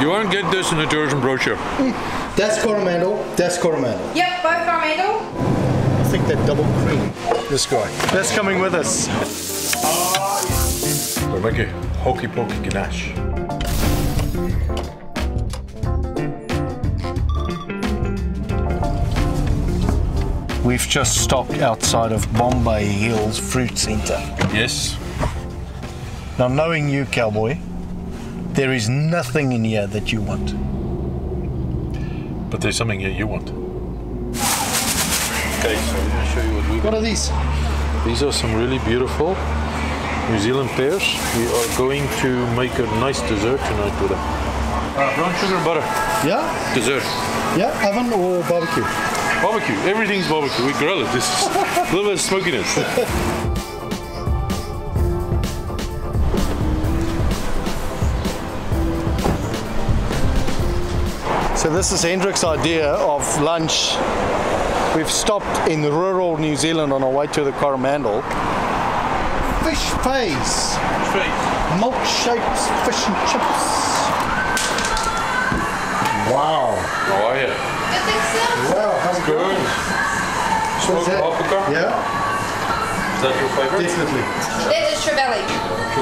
You won't get this in the tourism brochure. That's Coromandel, that's Coromandel. Yep, both Coromandel. I think that double cream, this guy. That's coming with us. We'll make a hokey pokey ganache. We've just stopped outside of Bombay Yields Fruit Centre. Yes. Now, knowing you, cowboy, there is nothing in here that you want. But there's something here you want. Okay, so I'm going to show you what we got. What are these? These are some really beautiful New Zealand pears. We are going to make a nice dessert tonight with them. Brown sugar and butter. Yeah? Dessert. Yeah, oven or barbecue? Barbecue. Everything's barbecue. We grill it. This is a little bit of smokiness. So this is Hendrik's idea of lunch. We've stopped in rural New Zealand on our way to the Coromandel. Fish face. Milk shapes fish and chips. Wow. How are you? Good, thanks, sir. Wow, how's it going? Smoked paprika? Yeah, Is that your favorite? definitely. That is Trevally.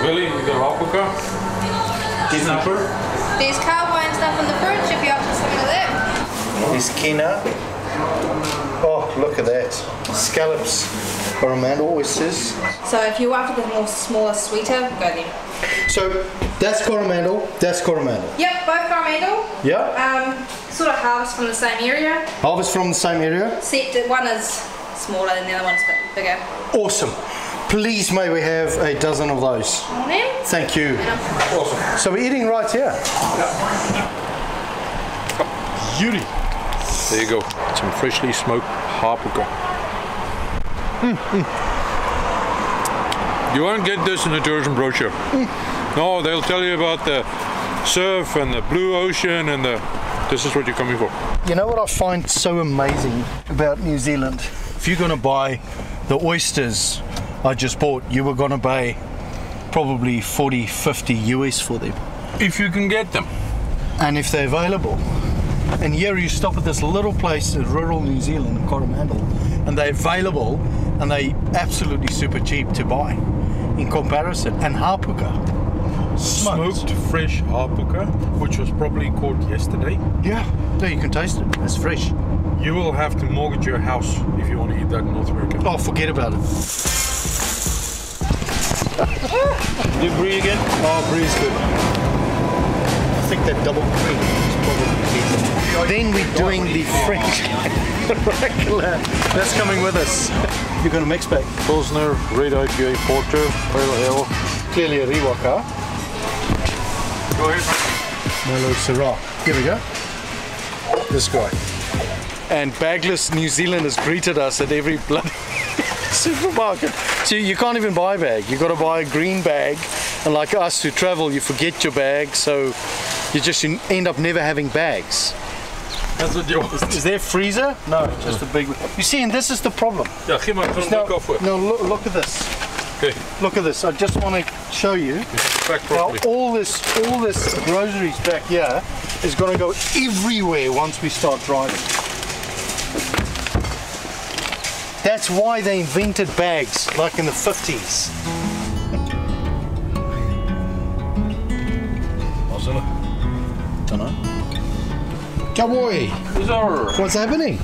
Chili, we got paprika. Snapper. There's cowboy and stuff in the fridge if you're after something like that. There's quinoa. Oh, look at that. Scallops, Coromandel oysters. So if you're after the more smaller, sweeter, go there. So that's Coromandel, that's Coromandel. Yep, both Coromandel. Yeah. Sort of harvest from the same area. Harvest from the same area. Except that one is smaller and the other one's a bit bigger. Awesome. Please may we have a dozen of those. Morning. Thank you. Awesome. So we're eating right here. Beauty. There you go. Some freshly smoked paprika. You won't get this in the tourism brochure. No, they'll tell you about the surf and the blue ocean and the... This is what you're coming for. You know what I find so amazing about New Zealand? If you're going to buy the oysters I just bought, you were going to pay probably 40, 50 US for them. If you can get them. And if they're available. And here you stop at this little place in rural New Zealand, Coromandel, and they're available and they absolutely super cheap to buy in comparison. And hapuka. Smoked fresh hapuka, which was probably caught yesterday. Yeah, no, you can taste it. It's fresh. You will have to mortgage your house if you want to eat that in North America. Oh, forget about it. Do you brie again? Oh, brie's good. I think that double cream is probably decent. Then we're doing the French regular. That's coming with us. You're going to mix back. Pilsner, red IPA, porter, pale ale. Clearly a Riwaka. Go ahead. Merlot Syrah. Here we go. This guy. And Bagless New Zealand has greeted us at every bloody supermarket. So you can't even buy a bag. You've got to buy a green bag. And like us who travel, you forget your bag. So you just end up never having bags. That's what you want. Is there a freezer? No, just a big one. You see, and this is the problem. Yeah, give me a No, look at this. Okay. Look at this. I just want to show you. Now, all this groceries back here is going to go everywhere once we start driving. That's why they invented bags, like in the 50s. What's in it? Dunno. Cowboy, These are... what's happening?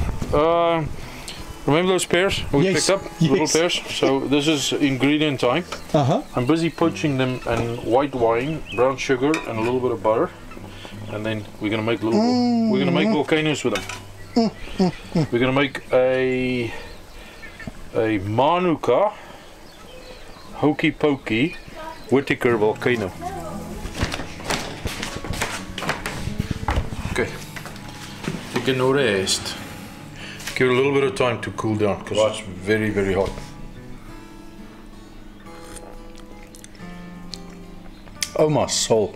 Remember those pears we Yes, picked up? yes. Little pears. So this is ingredient time. Uh-huh. I'm busy poaching them in white wine, brown sugar, and a little bit of butter. And then we're gonna make we're gonna make volcanoes with them. We're gonna make a Manuka hokey pokey Whittaker volcano. Okay. You can rest. Give it a little bit of time to cool down because it's very, very hot. Oh my soul.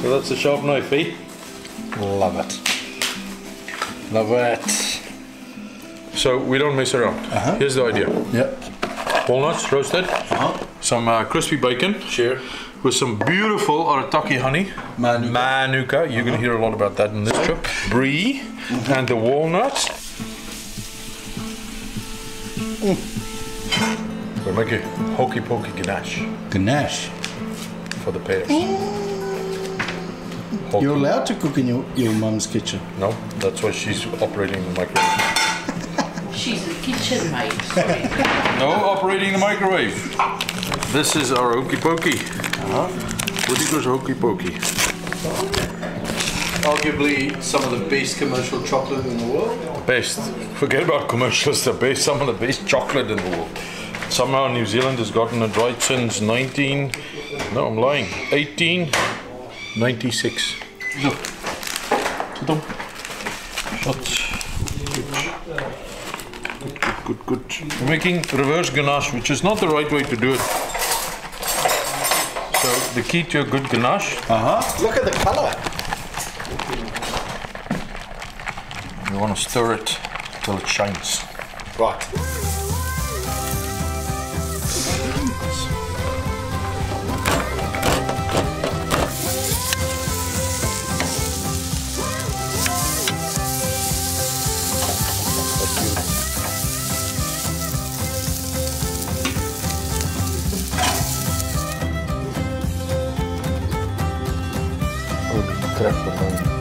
So that's a sharp knife, eh? Love it. Love it. So we don't mess around. Here's the idea. Yep. walnuts roasted, some crispy bacon, Sure. with some beautiful arataki honey, manuka. You're going to hear a lot about that in this trip. Brie and the walnuts. We'll make a hokey pokey ganache Ganache. for the pears. You're allowed to cook in your mum's kitchen. No, that's why she's operating the microwave. She's a kitchen maid, sorry. No, operating the microwave. This is our hokey pokey. Whittaker's hokey pokey. Arguably some of the best commercial chocolate in the world. Best. Forget about commercials. The best. Some of the best chocolate in the world. Somehow New Zealand has gotten it right since 1896. Look. Sit down. Shots. Good. We're making reverse ganache, which is not the right way to do it. So the key to a good ganache, Look at the color. you want to stir it till it shines. Right. Crap,